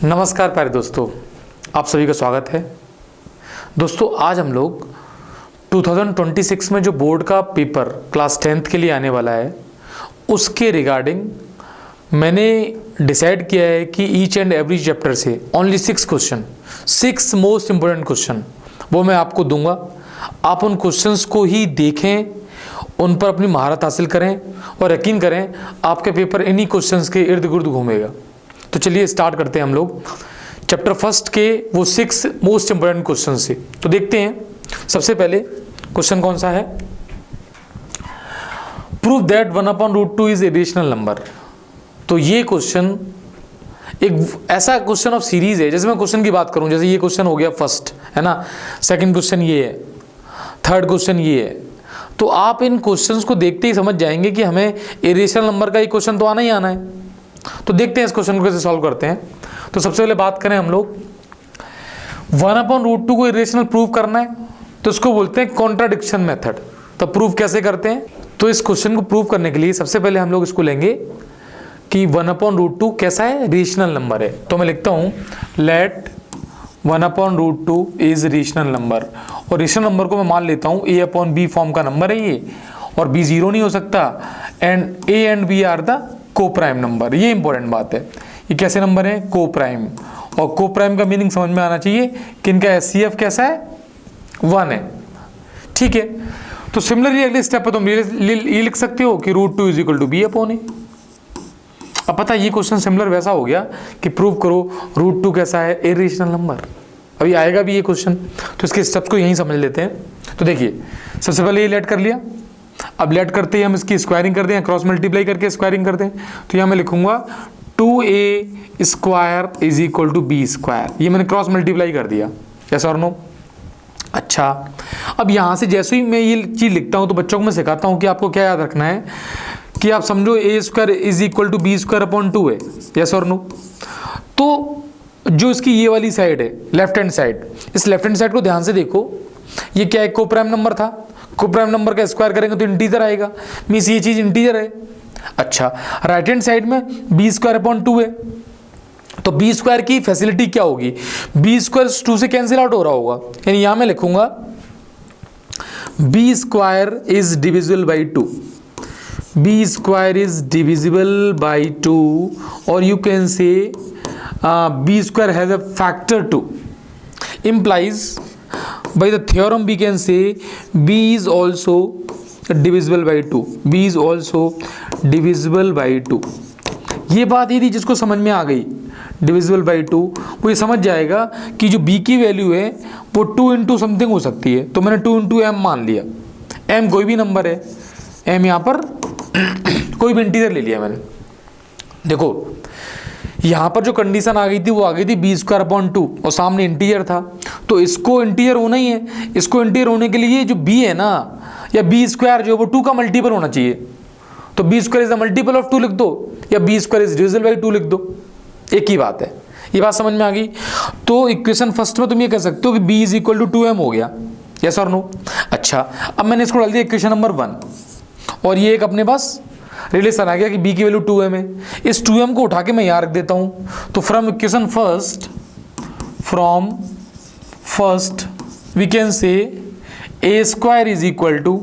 नमस्कार प्यारे दोस्तों, आप सभी का स्वागत है। दोस्तों आज हम लोग 2026 में जो बोर्ड का पेपर क्लास 10th के लिए आने वाला है उसके रिगार्डिंग मैंने डिसाइड किया है कि ईच एंड एवरी चैप्टर से only 6 question, 6 most important question वो मैं आपको दूंगा। आप उन क्वेश्चंस को ही देखें, उन पर अपनी महारत हासिल करें और यकीन करें आपके पेपर इन्हीं क्वेश्चंस के इर्द गिर्द घूमेगा। तो चलिए स्टार्ट करते हैं हम लोग चैप्टर फर्स्ट के वो 6 मोस्ट इंपोर्टेंट क्वेश्चन से। तो देखते हैं सबसे पहले क्वेश्चन कौन सा है। Prove that 1/√2 is a rational number. तो ये क्वेश्चन एक ऐसा क्वेश्चन ऑफ सीरीज है। जैसे मैं क्वेश्चन की बात करूं, जैसे ये क्वेश्चन हो गया फर्स्ट, है ना, सेकंड क्वेश्चन ये है, थर्ड क्वेश्चन ये है, तो आप इन क्वेश्चंस को देखते ही समझ जाएंगे कि हमें इरेशनल नंबर का एक क्वेश्चन तो आना ही आना है। तो देखते हैं इस क्वेश्चन को कैसे सॉल्व करते हैं। तो सबसे पहले बात करें हम लोग 1/√2 को इरेशनल प्रूव करना है, तो इसको बोलते हैं कॉन्ट्राडिक्शन मेथड। तो प्रूव कैसे करते हैं, तो इस क्वेश्चन को प्रूव करने के लिए सबसे पहले हम लोग इसको लेंगे कि 1/√2 कैसा है, रेशनल नंबर है। तो मैं लिखता हूं लेट 1/√2 इज रेशनल नंबर, और रेशनल नंबर को मैं मान लेता हूं a/b फॉर्म का नंबर है ये, और b 0 नहीं हो सकता, and a and b are the coprime number. ये इंपॉर्टेंट बात है, ये कैसे नंबर है, को प्राइम। और को प्राइम का मीनिंग समझ में आना चाहिए कि इनका HCF कैसा है, 1 है। ठीक है, तो सिमिलरली अगले स्टेप पर तुम ये लिख सकते हो कि √2 इज इक्वल टू b/a। अब पता ये क्वेश्चन सिमिलर वैसा हो गया कि प्रूव करो √2 कैसा है, इरेशनल नंबर। अभी आएगा भी ये क्वेश्चन, तो इसके स्टेप्स को यहीं समझ लेते हैं। तो देखिए सबसे पहले ये लेट कर लिया, अब लेट करते ही हम इसकी स्क्वायरिंग करते हैं, क्रॉस मल्टीप्लाई करके स्क्वायरिंग करते हैं। तो यहाँ मैं लिखूंगा 2a² is equal to b²। ये मैंने क्रॉस मल्टीप्लाई कर दिया, यस और नो। अच्छा, अब यहाँ से जैसे ही मैं ये चीज़ लिखता हूँ तो बच्चों को मैं सिखाता हूँ कि आपको क्या याद रखना है कि आप समझो a² is equal to b²/2 है, यस और नो। तो जो इसकी ये वाली साइड है, लेफ्ट हैंड साइड, इस लेफ्ट हैंड साइड को ध्यान से देखो, ये क्या है, को प्राइम नंबर था। को प्राइम नंबर का स्क्वायर करेंगे तो इंटीजर आएगा, मींस ये चीज इंटीजर है। अच्छा, राइट हैंड साइड में b²/2 है, तो b² की फैसिलिटी क्या होगी, b² 2 से कैंसिल आउट हो रहा होगा, यानी यहां मैं लिखूंगा b² is divisible by 2, b² is divisible by 2, और यू कैन से b² has a factor 2, implies by the theorem we can say b is also divisible by 2, b is also divisible by 2। ये बात यदि जिसको समझ में आ गई divisible by 2, वो ये समझ जाएगा कि जो b की वैल्यू है वो 2 इंटू समथिंग हो सकती है। तो मैंने 2 इंटू m मान लिया, m कोई भी नंबर है, m यहाँ पर कोई भी इंटीजर ले लिया मैंने। देखो यहाँ पर जो कंडीशन आ गई थी वो आ गई थी b²/2 और सामने इंटीजर था, तो इसको इंटीजर होना ही है। इसको इंटीजर होने के लिए जो b है ना, या b² जो वो 2 का मल्टीपल होना चाहिए, तो b² is the multiple of 2 लिख दो, या b² इज डिविजिबल बाई 2 लिख दो, एक ही बात है। ये बात समझ में आ गई। तो इक्वेशन फर्स्ट में तुम ये कह सकते हो कि b is equal to 2m हो गया, यस और नो। अच्छा, अब मैंने इसको डाल दिया इक्वेशन नंबर 1, और ये एक अपने पास रिलेशन आ गया कि b की वैल्यू 2m है। इस 2m को उठा के मैं यहाँ रख देता हूँ, तो from equation first we can say a² is equal to,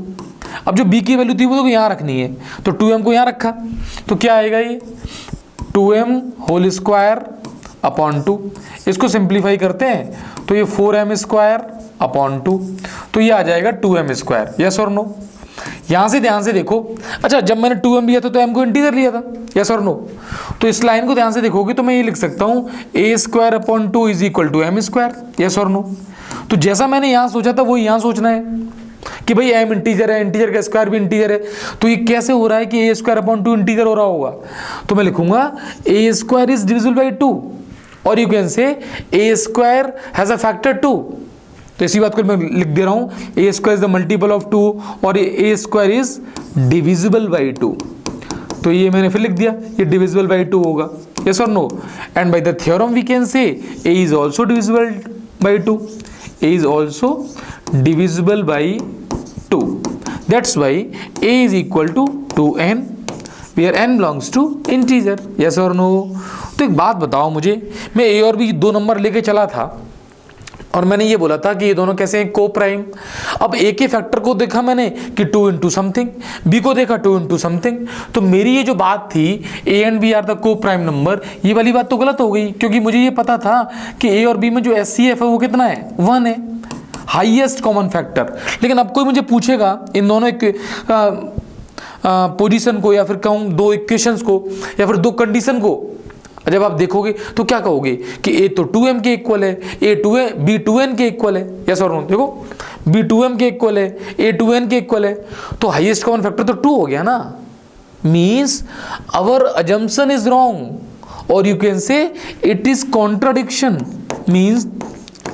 अब जो b की वैल्यू थी वो तो यहाँ रखनी है, तो 2m को यहाँ रखा, तो क्या आएगा ये 2m² 2। इसको सिंप्लीफाई करते हैं तो ये 4m²/2, तो ये आ जाएगा 2m², यस और नो। यहां से ध्यान से देखो, अच्छा जब मैंने 2m लिया था तो m को इंटीजर लिया था, यस और नो। तो इस लाइन को ध्यान से देखोगे तो मैं ये लिख सकता हूं a²/2 is equal to m², yes और नो। तो जैसा मैंने यहां सोचा था वो यहां सोचना है कि भाई m इंटीजर है, इंटीजर का स्क्वायर भी इंटीजर है, तो ये कैसे हो रहा है कि a²/2 इंटीजर हो रहा होगा। तो मैं लिखूंगा a² इज डिविजिबल बाई 2, और you can say a² has a factor 2। तो इसी बात को मैं लिख दे रहा हूं, a² is the multiple of 2 और a² इज डिविजिबल बाई 2। तो ये मैंने फिर लिख दिया, ये डिविजिबल बाई 2 होगा, यस और no. And by the theorem we can say a is also divisible by 2, a is also divisible by 2, that's why a is equal to 2n where n belongs to integer, yes और no. तो एक बात बताओ मुझे, मैं a और b दो number लेके चला था और मैंने ये बोला था कि ये दोनों कैसे हैं, को प्राइम। अब ए के फैक्टर को देखा मैंने कि 2 इंटू समथिंग, बी को देखा 2 इंटू समथिंग, तो मेरी ये जो बात थी A and B are the coprime number, ये वाली बात तो गलत हो गई, क्योंकि मुझे ये पता था कि ए और बी में जो एचसीएफ है वो कितना है, 1 है, हाईएस्ट कॉमन फैक्टर। लेकिन अब कोई मुझे पूछेगा इन दोनों पोजीशन को, या फिर कहूँ दो इक्वेशंस को, या फिर दो कंडीशन को, जब आप देखोगे तो क्या कहोगे कि ए तो 2m के इक्वल है, बी 2n के इक्वल है, यस और नो। देखो बी 2m के इक्वल है, ए 2n के इक्वल है, तो हाईएस्ट कॉमन फैक्टर तो 2 हो गया ना। Means our assumption is wrong, और you can say it is contradiction, means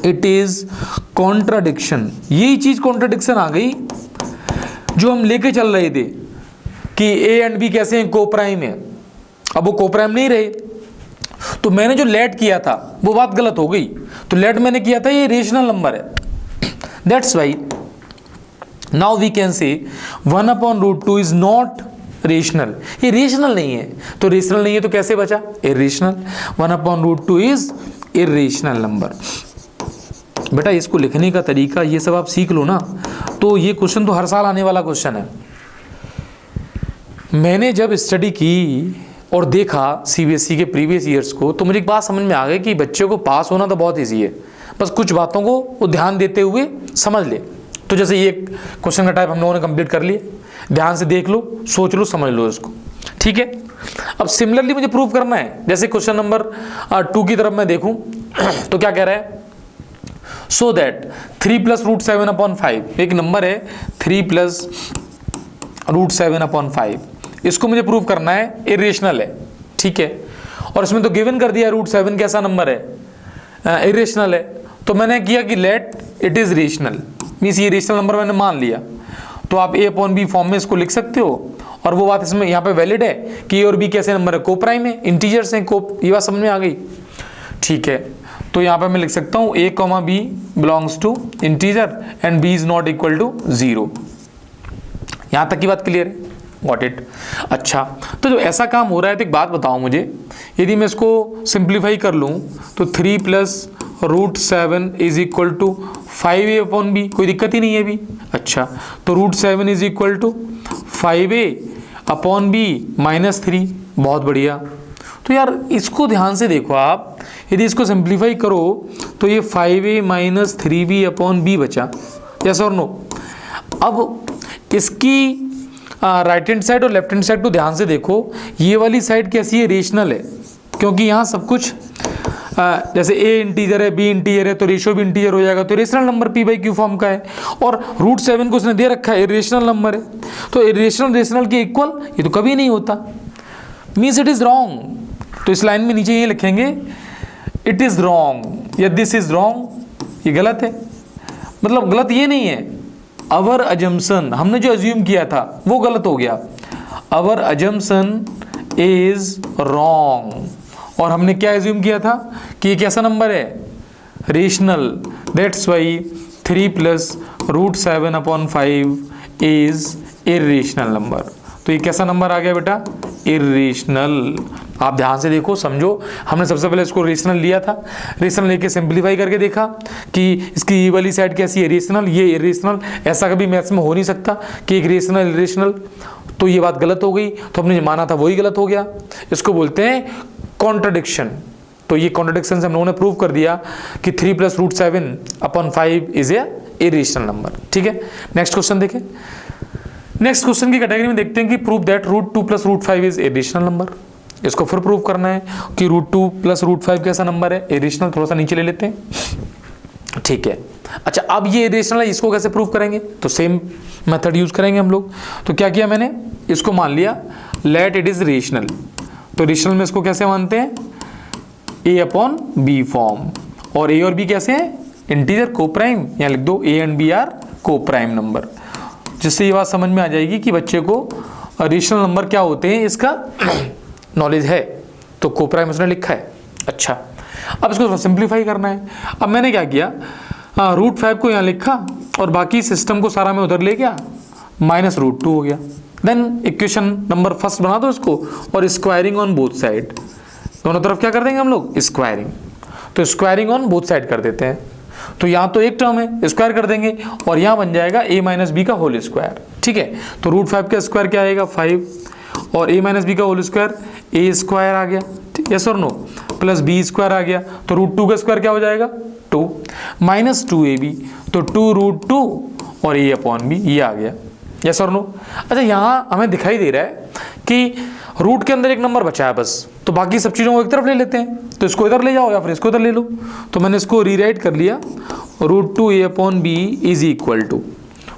it is contradiction. यही चीज कॉन्ट्राडिक्शन आ गई जो हम लेके चल रहे थे कि ए एंड बी कैसे हैं, को प्राइम है। अब वो को प्राइम नहीं रहे, तो मैंने जो लेट किया था वो बात गलत हो गई। तो लेट मैंने किया था ये रेशनल नंबर है, that's why now we can say 1/√2 is not rational. ये रेशनल नहीं है, तो रेशनल नहीं है तो कैसे बचा, इरेशनल। 1/√2 is irrational number. बेटा इसको लिखने का तरीका ये सब आप सीख लो ना, तो ये क्वेश्चन तो हर साल आने वाला क्वेश्चन है। मैंने जब स्टडी की और देखा सीबीएसई के प्रीवियस ईयर्स को, तो मुझे एक बात समझ में आ गई कि बच्चों को पास होना तो बहुत ईजी है, बस कुछ बातों को वो ध्यान देते हुए समझ ले। तो जैसे ये क्वेश्चन का टाइप हम लोगों ने कंप्लीट कर लिया, ध्यान से देख लो, सोच लो, समझ लो इसको, ठीक है। अब सिमिलरली मुझे प्रूव करना है, जैसे क्वेश्चन नंबर 2 की तरफ मैं देखूं तो क्या कह रहा है, सो दैट 3 + √7/5, एक नंबर है 3 + √7/5, इसको मुझे प्रूव करना है इरेशनल है, ठीक है। और इसमें तो गिवन कर दिया √7 कैसा नंबर है, इरेशनल है। तो मैंने किया कि let it is rational, means ये रेशनल नंबर मैंने मान लिया। तो आप a/b फॉर्म में इसको लिख सकते हो, और वो बात इसमें यहाँ पे वैलिड है कि ए और बी कैसे नंबर है, को प्राइम है, इंटीजर्स हैं, को, ये बात समझ में आ गई, ठीक है। तो यहाँ पे मैं लिख सकता हूँ a, b belongs to integer and b is not equal to 0। यहाँ तक की बात क्लियर है, गॉट इट। अच्छा, तो जो ऐसा काम हो रहा है तो एक बात बताओ मुझे, यदि मैं इसको सिंप्लीफाई कर लूँ तो 3 + √7 इज इक्वल टू 5a/b, कोई दिक्कत ही नहीं है अभी। अच्छा, तो √7 इज इक्वल टू 5a/b -3, बहुत बढ़िया। तो यार इसको ध्यान से देखो आप, यदि इसको सिंप्लीफाई करो तो ये 5a - 3b/b बचा, यस और नो। अब इसकी राइट हैंड साइड और लेफ्ट हैंड साइड को ध्यान से देखो, ये वाली साइड कैसी है, रेशनल है, क्योंकि यहाँ सब कुछ जैसे a इंटीजर है, b इंटीजर है, तो रेशियो भी इंटीजर हो जाएगा, तो रेशनल नंबर p/q फॉर्म का है। और √7 को उसने दे रखा है, इरेशनल नंबर है, तो इरेशनल रेशनल के इक्वल ये तो कभी नहीं होता, मीन्स इट इज रॉन्ग। तो इस लाइन में नीचे ये लिखेंगे इट इज रॉन्ग या दिस इज रॉन्ग, ये गलत है। मतलब गलत ये नहीं है, अवर अजम्पशन, हमने जो अज्यूम किया था वो गलत हो गया, अवर अजम्पशन इज रॉन्ग। और हमने क्या अज्यूम किया था कि ये कैसा नंबर है, rational, that's why 3 + √7/5 is irrational number. तो ये कैसा नंबर आ गया बेटा, इरेशनल। आप ध्यान से देखो, समझो, हमने सबसे पहले इसको रेशनल लिया था, रेशनल लेके सिंप्लीफाई करके देखा कि इसकी ये वाली साइड कैसी है, रेशनल, ये इरेशनल। ऐसा कभी मैथ्स में हो नहीं सकता कि एक रेशनल इरेशनल, तो ये बात गलत हो गई, तो हमने माना था वही गलत हो गया। इसको बोलते हैं कॉन्ट्रडिक्शन। तो ये कॉन्ट्रडिक्शन से हम लोगों ने प्रूव कर दिया कि 3 + √7/5 इज ए इरेशनल नंबर, ठीक है। नेक्स्ट क्वेश्चन देखें। नेक्स्ट क्वेश्चन की कैटेगरी में देखते हैं कि prove that √2 + √5 is irrational number. इसको फिर प्रूव करना है कि √2 + √5 कैसा नंबर है, इरेशनल। थोड़ा सा नीचे ले लेते हैं, ठीक है। अच्छा, अब ये इरेशनल है, इसको कैसे प्रूव करेंगे, तो सेम मेथड यूज करेंगे हम लोग। तो क्या किया मैंने, इसको मान लिया लेट इट इज रेशनल। तो रेशनल में इसको कैसे मानते हैं, a/b फॉर्म, और a और b कैसे हैं, इंटीजर, को प्राइम, यहाँ लिख दो a and b are coprime number, जिससे ये बात समझ में आ जाएगी कि बच्चे को रेशनल नंबर क्या होते हैं इसका नॉलेज है। तो को प्राइम उसने लिखा है। अच्छा, अब इसको सिंप्लीफाई करना है। अब मैंने क्या किया, √5 को यहाँ लिखा और बाकी सिस्टम को सारा मैं उधर ले गया, -√2 हो गया, देन इक्वेशन नंबर फर्स्ट बना दो इसको, और स्क्वायरिंग ऑन बोथ साइड, दोनों तरफ क्या कर देंगे हम लोग, स्क्वायरिंग। तो स्क्वायरिंग ऑन बोथ साइड कर देते हैं। तो यहाँ तो एक टर्म है, स्क्वायर कर देंगे, और यहाँ बन जाएगा a माइनस बी का होल स्क्वायर। ठीक है, तो रूट 5 का स्क्वायर क्या आएगा 5, और a माइनस बी का होल स्क्वायर a स्क्वायर आ गया, यस और नो, प्लस b स्क्वायर आ गया। तो रूट 2 का स्क्वायर क्या हो जाएगा 2, माइनस 2ab, तो 2 रूट 2 और a अपॉन b, ये आ गया, यस और नो। अच्छा, यहाँ हमें दिखाई दे रहा है कि रूट के अंदर एक नंबर बचा है बस, तो बाकी सब चीज़ों को एक तरफ ले लेते हैं, तो इसको इधर ले जाओ या फिर इसको इधर ले लो। तो मैंने इसको रीराइट कर लिया, root 2a upon B is equal to,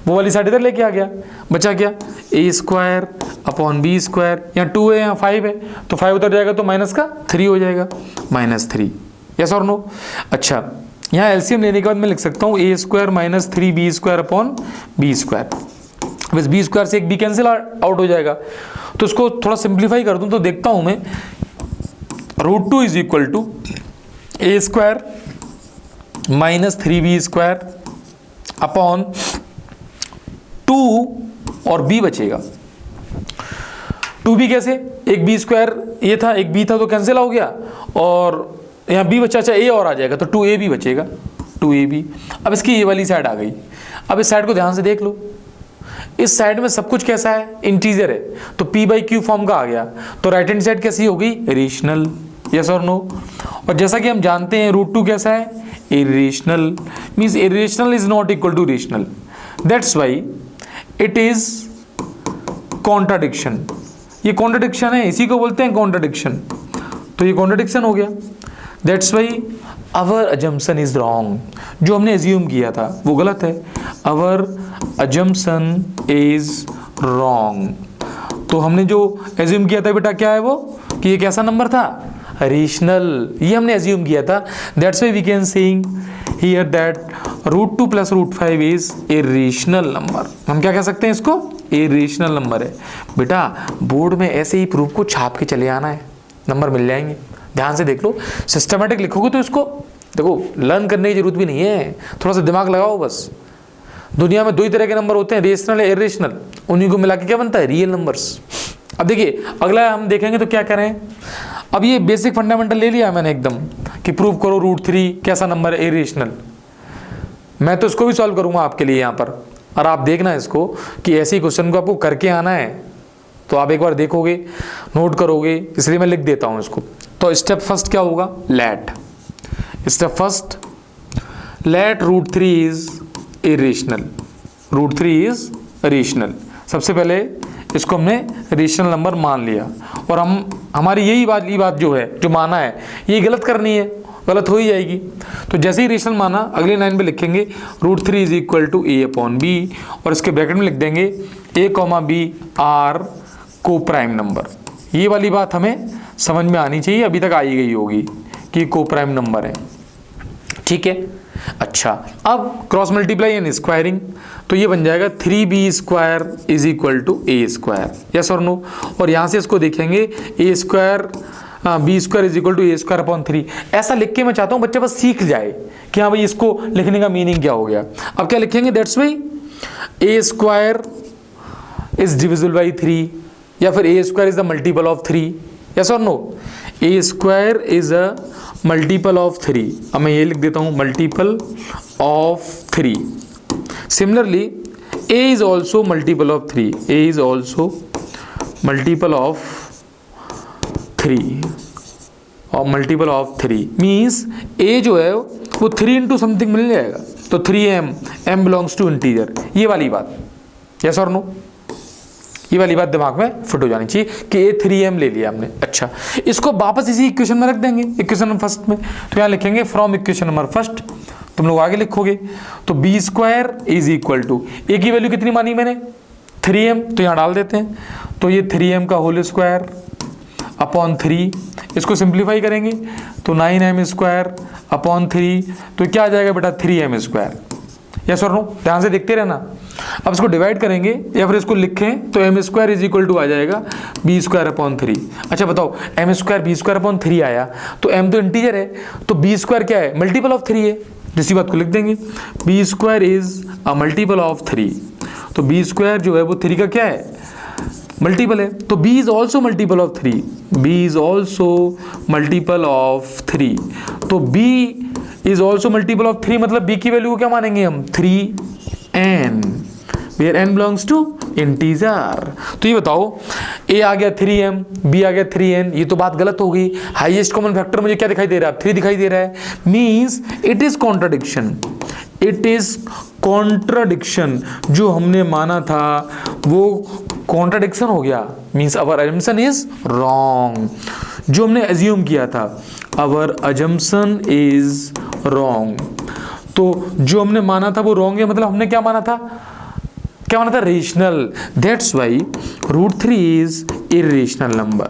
वो वाली साइड इधर लेके आ गया, बचा क्या a square upon B square, यहाँ 2 है यहाँ 5 है, तो 5 उधर जाएगा तो माइनस का 3 हो जाएगा, -3, यस और नो। अच्छा, यहाँ एलसीएम लेने के बाद मैं लिख सकता हूँ a square minus 3b square upon B square, बस बी स्क्वायर से एक बी कैंसिल आउट हो जाएगा। तो इसको थोड़ा सिंप्लीफाई कर दूं तो देखता हूं मैं, root 2 is equal to A square minus 3b square upon 2 और b बचेगा, 2b कैसे, एक b स्क्वायर ये था, एक b था तो कैंसिल हो गया, और यहाँ b बचा, अच्छा a और आ जाएगा तो 2ab बचेगा, 2ab। अब इसकी ये वाली साइड आ गई। अब इस साइड को ध्यान से देख लो, इस साइड में सब कुछ कैसा है, इंटीजर है, तो p बाई क्यू फॉर्म का आ गया, तो राइट हैंड साइड कैसी हो गई, रेशनल, यस और नो। और जैसा कि हम जानते हैं रूट 2 कैसा है, irrational, means irrational is not equal to rational, that's why it is contradiction. ये कॉन्ट्राडिक्शन है, इसी को बोलते हैं कॉन्ट्राडिक्शन, तो ये कॉन्ट्राडिक्शन हो गया, that's why our assumption is wrong, जो हमने एज्यूम किया था वो गलत है, अवर अजम्पशन इज रॉन्ग। तो हमने जो एज्यूम किया था बेटा क्या है वो, कि ये कैसा नंबर था, रेशनल, ये हमने एज्यूम किया था, that's why we can saying here that root 2 plus root 5 is a rational number. हम क्या कह सकते हैं इसको, ए रेशनल नंबर है। बेटा बोर्ड में ऐसे ही प्रूफ को छाप के चले आना है, नंबर मिल जाएंगे, ध्यान से देख लो, सिस्टमेटिक लिखोगे तो इसको देखो लर्न करने की जरूरत भी नहीं है, थोड़ा सा दिमाग लगाओ बस। दुनिया में 2 ही तरह के नंबर होते हैं, रेशनल या इरेशनल, उन्हीं को मिला के क्या बनता है, रियल नंबर्स। अब देखिए अगला हम देखेंगे तो क्या करें, अब ये बेसिक फंडामेंटल ले लिया मैंने एकदम कि प्रूव करो रूट 3 कैसा नंबर है, इरेशनल। मैं तो इसको भी सॉल्व करूंगा आपके लिए यहाँ पर, और आप देखना इसको कि ऐसे ही क्वेश्चन को आपको करके आना है, तो आप एक बार देखोगे, नोट करोगे, इसलिए मैं लिख देता हूँ इसको। तो स्टेप फर्स्ट क्या होगा, let, step first let root 3 is irrational, root 3 is rational. सबसे पहले इसको हमने रेशनल नंबर मान लिया, और हमारी यही बात जो है, जो माना है, ये गलत करनी है, गलत हो ही जाएगी। तो जैसे ही रेशनल माना, अगले लाइन पे लिखेंगे root 3 is equal to A upon B, और इसके ब्रैकेट में लिख देंगे A comma B are coprime number. ये वाली बात हमें समझ में आनी चाहिए, अभी तक आई गई होगी कि को प्राइम नंबर है, ठीक है। अच्छा, अब क्रॉस मल्टीप्लाई एंड स्क्वायरिंग, तो ये बन जाएगा 3b square is equal to A square, yes और नो। और यहाँ से इसको देखेंगे a square b square is equal to A square upon 3, ऐसा लिख के मैं चाहता हूँ बच्चे बस सीख जाए कि हाँ भाई इसको लिखने का मीनिंग क्या हो गया। अब क्या लिखेंगे, that's why a square is divisible by 3, या फिर a square is the multiple of 3, yes और no. A square is a multiple of 3, अब मैं ये लिख देता हूँ multiple of 3। Similarly a is also multiple of 3, a is also multiple of 3, और मल्टीपल ऑफ 3 मीन्स a जो है वो 3 इंटू समथिंग मिल जाएगा, तो 3m, m belongs to integer, ये वाली बात, यस और नो। ये वाली बात दिमाग में फिट हो जानी चाहिए कि ये 3m ले लिया हमने। अच्छा, इसको वापस इसी इक्वेशन में रख देंगे, इक्वेशन नंबर फर्स्ट में, तो यहाँ लिखेंगे फ्रॉम इक्वेशन नंबर फर्स्ट, तुम लोग आगे लिखोगे, तो b square is equal to, a की वैल्यू कितनी मानी मैंने 3m, तो यहाँ डाल देते हैं, तो ये 3m का होल स्क्वायर अपॉन 3, इसको सिंप्लीफाई करेंगे तो 9m स्क्वायर अपॉन 3, तो क्या आ जाएगा बेटा 3m स्क्वायर, यस और नो, ध्यान से देखते रहना। अब इसको डिवाइड करेंगे या फिर इसको लिखें तो m square is equal to आ जाएगा बी स्क्वायर अपॉन 3। अच्छा बताओ, m square b square upon 3 आया, तो एम तो इंटीजर है, तो बी स्क्वायर क्या है, मल्टीपल ऑफ 3 है, जिसी बात को लिख देंगे B square is a multiple of 3, तो बी स्क्वायर जो है वो 3 का क्या है, मल्टीपल है, तो b is also multiple of 3, b is also multiple of 3, तो b is also multiple of 3 मतलब b की वैल्यू को क्या मानेंगे हम 3n, where n belongs to integer. तो ये बताओ a आ गया 3m, b आ गया 3n, ये तो बात गलत हो गई। हाईएस्ट कॉमन फैक्टर मुझे क्या दिखाई दे रहा है, 3 दिखाई दे रहा है, means it is contradiction, it is contradiction. जो हमने माना था वो कॉन्ट्रडिक्शन हो गया, means our assumption is wrong. जो हमने अज्यूम किया था, अवर अजम्पशन इज रॉन्ग, तो जो हमने माना था वो रॉन्ग है, मतलब हमने क्या माना था, क्या माना था, rational. That's why √3 is irrational number.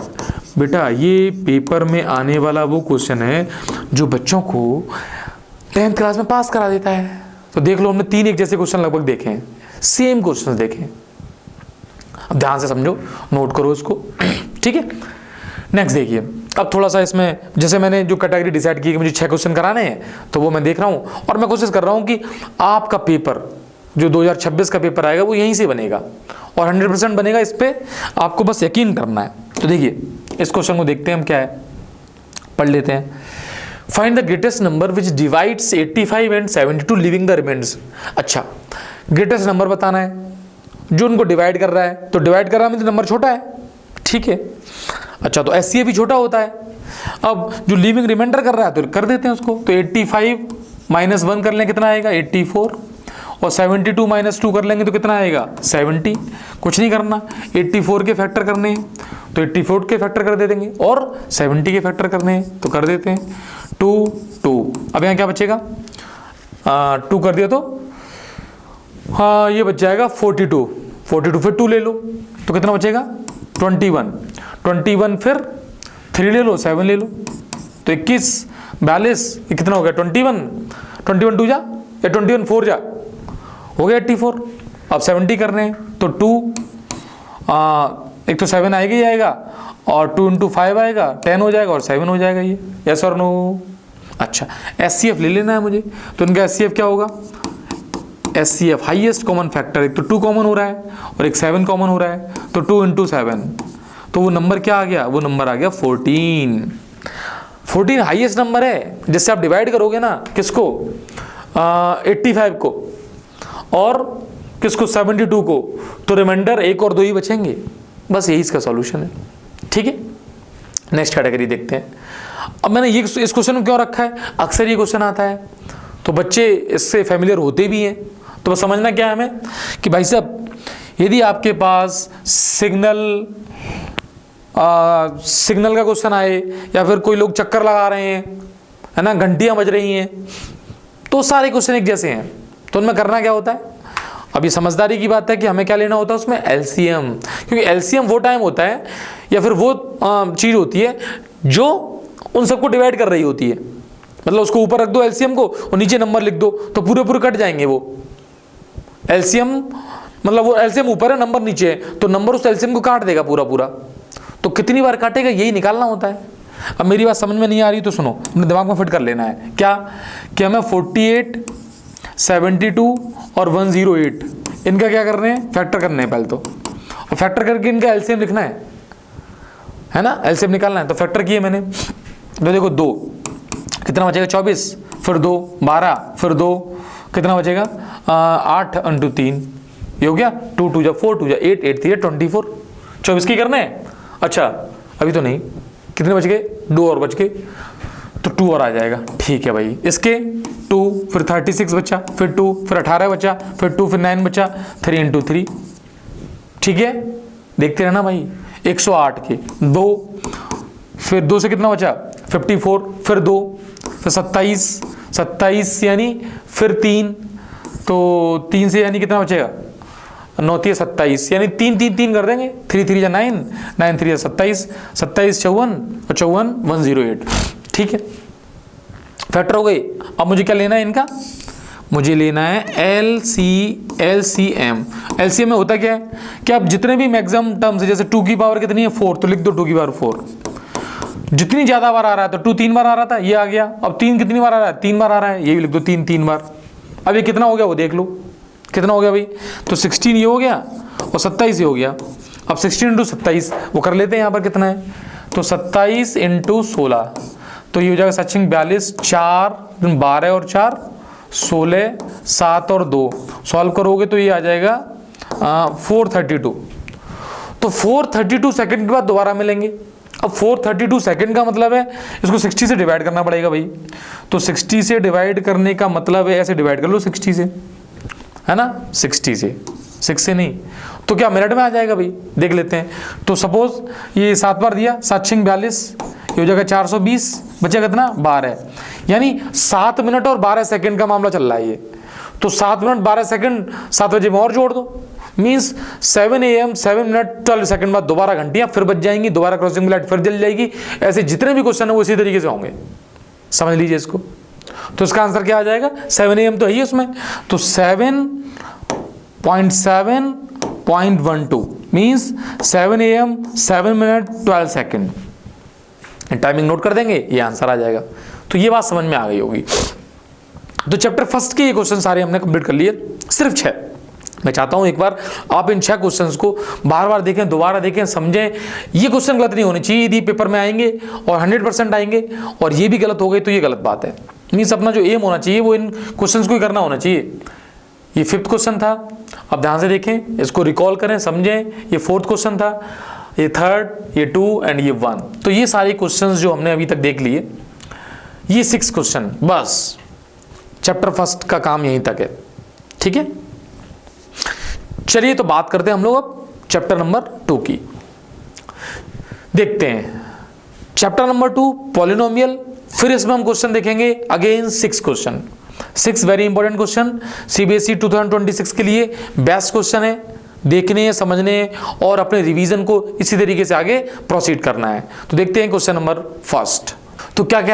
बेटा ये पेपर में आने वाला वो क्वेश्चन है जो बच्चों को 10th क्लास में पास करा देता है। तो देख लो, हमने 3 एक जैसे क्वेश्चन लगभग देखे हैं, सेम क्वेश्चन देखे। अब ध्यान से समझो, नोट करो इसको, ठीक है। नेक्स्ट देखिए, अब थोड़ा सा इसमें जैसे मैंने जो कैटेगरी डिसाइड की कि मुझे 6 क्वेश्चन कराने हैं, तो वो मैं देख रहा हूँ और मैं कोशिश कर रहा हूँ कि आपका पेपर जो 2026 का पेपर आएगा वो यहीं से बनेगा और 100% बनेगा, इस पे आपको बस यकीन करना है। तो देखिए इस क्वेश्चन को देखते हैं हम, क्या है, पढ़ लेते हैं। Find the greatest number which divides 85 and 72 leaving the remainders. अच्छा, ग्रेटेस्ट नंबर बताना है जो उनको डिवाइड कर रहा है, तो डिवाइड कर रहा है मतलब नंबर छोटा है, ठीक है। अच्छा, तो एचसीएफ भी छोटा होता है। अब जो लिविंग रिमाइंडर कर रहा है तो कर देते हैं उसको, तो 85 - 1 कर लें कितना आएगा 84, और 72 - 2 कर लेंगे तो कितना आएगा 70। कुछ नहीं करना, 84 के फैक्टर करने हैं तो 84 के फैक्टर कर दे देंगे, और 70 के फैक्टर करने हैं तो कर देते हैं 2 2। अब यहाँ क्या बचेगा, 2 कर दिया तो हाँ ये बच जाएगा 42 फिर 2 ले लो तो कितना बचेगा 21 फिर 3 ले लो, 7 ले लो तो 21 42, ये कितना हो गया 21 2 जा या 21 4 जा, हो गया 84। अब 70 करने हैं तो 2 एक तो 7 आएगा ही आएगा, और 2 × 5 आएगा 10 हो जाएगा, और 7 हो जाएगा ये, यस और नो। अच्छा, एचसीएफ ले लेना है मुझे, तो इनका एचसीएफ क्या होगा, एचसीएफ हाईएस्ट कॉमन फैक्टर, एक तो 2 कॉमन हो रहा है और एक 7 कॉमन हो रहा है, तो 2 × 7, तो वो नंबर क्या आ गया, वो नंबर आ गया 14 हाईएस्ट नंबर है, जिससे आप डिवाइड करोगे ना किसको 85 को और किसको 72 को, तो रिमाइंडर 1 और 2 ही बचेंगे, बस यही इसका सॉल्यूशन है, ठीक है। नेक्स्ट कैटेगरी देखते हैं। अब मैंने ये इस क्वेश्चन में क्यों रखा है, अक्सर ये क्वेश्चन आता है तो बच्चे इससे फैमिलियर होते भी हैं, तो बस समझना क्या है हमें कि भाई साहब यदि आपके पास सिग्नल का क्वेश्चन आए, या फिर कोई लोग चक्कर लगा रहे हैं, है ना, घंटियां बज रही हैं, तो सारे क्वेश्चन एक जैसे हैं, तो उनमें करना क्या होता है, अभी समझदारी की बात है कि हमें क्या लेना होता है उसमें एलसीएम, क्योंकि एलसीएम वो टाइम होता है या फिर वो चीज़ होती है जो उन सबको डिवाइड कर रही होती है, मतलब उसको ऊपर रख दो एलसीएम को और नीचे नंबर लिख दो तो पूरे कट जाएंगे वो एलसीएम, मतलब वो एलसीएम ऊपर है नंबर नीचे है, तो नंबर उस एलसीएम को काट देगा पूरा, तो कितनी बार काटेगा यही निकालना होता है। अब मेरी बात समझ में नहीं आ रही तो सुनो, अपने दिमाग में फिट कर लेना है क्या कि हमें 48 72 और 108 इनका क्या करने हैं, फैक्टर करने हैं पहले तो, और फैक्टर करके इनका एलसीएम लिखना है ना, एलसीएम निकालना है। तो फैक्टर किए मैंने, तो देखो 2 कितना बचेगा 24, फिर 2 12, फिर 2 कितना बचेगा 8 × 3, ये हो गया 2 2 4 2 8 8 3 24, 24 की करना है। अच्छा अभी तो नहीं, कितने बच गए 2 और बच गए, तो 2 और आ जाएगा, ठीक है भाई। इसके 2 फिर 36 बचा, फिर 2 फिर 18 बचा, फिर 2 फिर 9 बचा, 3 × 3, ठीक है। देखते रहना भाई, 108 के 2, फिर 2 से कितना बचा 54, फिर 2 फिर 27 यानी फिर 3, तो 3 से यानी कितना बचेगा 9 3 27, यानी 3 3 3 कर देंगे, 3 3 या 9 9 3 या 27 27 54 और 54 108, ठीक है। फैक्टर हो गई। अब मुझे क्या लेना है इनका, मुझे लेना है एलसीएम। एलसीएम में होता क्या है कि आप जितने भी मैक्सिमम टर्म्स है, जैसे 2 की पावर कितनी है 4, तो लिख दो 2 की पावर 4। जितनी ज्यादा बार आ रहा है, तो 2 3 बार आ रहा था, ये आ गया। अब 3 कितनी बार आ रहा है, 3 बार आ रहा है, ये भी लिख दो 3 3 बार। अब ये कितना हो गया वो देख लो, कितना हो गया भाई, तो 16 ये हो गया और 27 ये हो गया। अब 16 इंटू 27 वो कर लेते हैं, यहाँ पर कितना है, तो 27 इंटू 16, तो ये हो जाएगा सचिन 42, 4 12 और 4 16, 7 और 2 सॉल्व करोगे तो ये आ जाएगा 432। तो 432 सेकंड के बाद दोबारा मिलेंगे। अब 432 सेकंड का मतलब है इसको 60 से डिवाइड करना पड़ेगा भाई, तो 60 से डिवाइड करने का मतलब है ऐसे डिवाइड कर लो 60 से, है ना, 60 से, 6 से नहीं, तो क्या मिनट में आ जाएगा भाई, देख लेते हैं। तो सपोज ये 7 बार दिया, 7 6 42, ये हो जाएगा 420, बचेगा कितना 12, यानी 7 मिनट और 12 सेकंड का मामला चल रहा है ये। तो 7 मिनट 12 सेकंड 7 बजे में और जोड़ दो, मीन्स 7 AM 7 मिनट 12 सेकंड बाद दोबारा घंटियां फिर बच जाएंगी, दोबारा क्रॉसिंग लाइट फिर जल जाएगी। ऐसे जितने भी क्वेश्चन है वो इसी तरीके से होंगे, समझ लीजिए इसको। तो इसका आंसर क्या आ जाएगा, 7 AM तो है ही उसमें, तो 7.7.12 means 7 AM 7 minute 12 second. Timing note कर देंगे, ये आंसर आ जाएगा। तो ये बात समझ में आ गई होगी। तो चैप्टर फर्स्ट के ये क्वेश्चन सारे हमने कंप्लीट कर लिए, सिर्फ 6। मैं चाहता हूं एक बार आप इन 6 क्वेश्चंस को बार बार देखें, दोबारा देखें, समझें। ये क्वेश्चन गलत नहीं होने चाहिए, यदि पेपर में आएंगे और 100% आएंगे और ये भी गलत हो गए तो ये गलत बात है। मीन्स अपना जो एम होना चाहिए वो इन क्वेश्चंस को ही करना होना चाहिए। ये 5th क्वेश्चन था, अब ध्यान से देखें, इसको रिकॉल करें, समझें। ये 4th क्वेश्चन था, ये 3rd, ये 2 एंड ये 1। तो ये सारे क्वेश्चन जो हमने अभी तक देख लिए, ये 6 क्वेश्चन, बस चैप्टर फर्स्ट का काम यहीं तक है, ठीक है। चलिए तो बात करते हैं हम लोग अब चैप्टर नंबर 2 की। देखते हैं चैप्टर नंबर 2 पॉलिनोमियल। फिर इसमें हम क्वेश्चन देखेंगे again 6 question, 6 very important question, CBSE 2026 के लिए बेस्ट क्वेश्चन है, देखने, समझने और अपने रिवीजन को इसी तरीके से आगे प्रोसीड करना है। तो देखते हैं क्वेश्चन नंबर फर्स्ट। तो क्या कह रहा है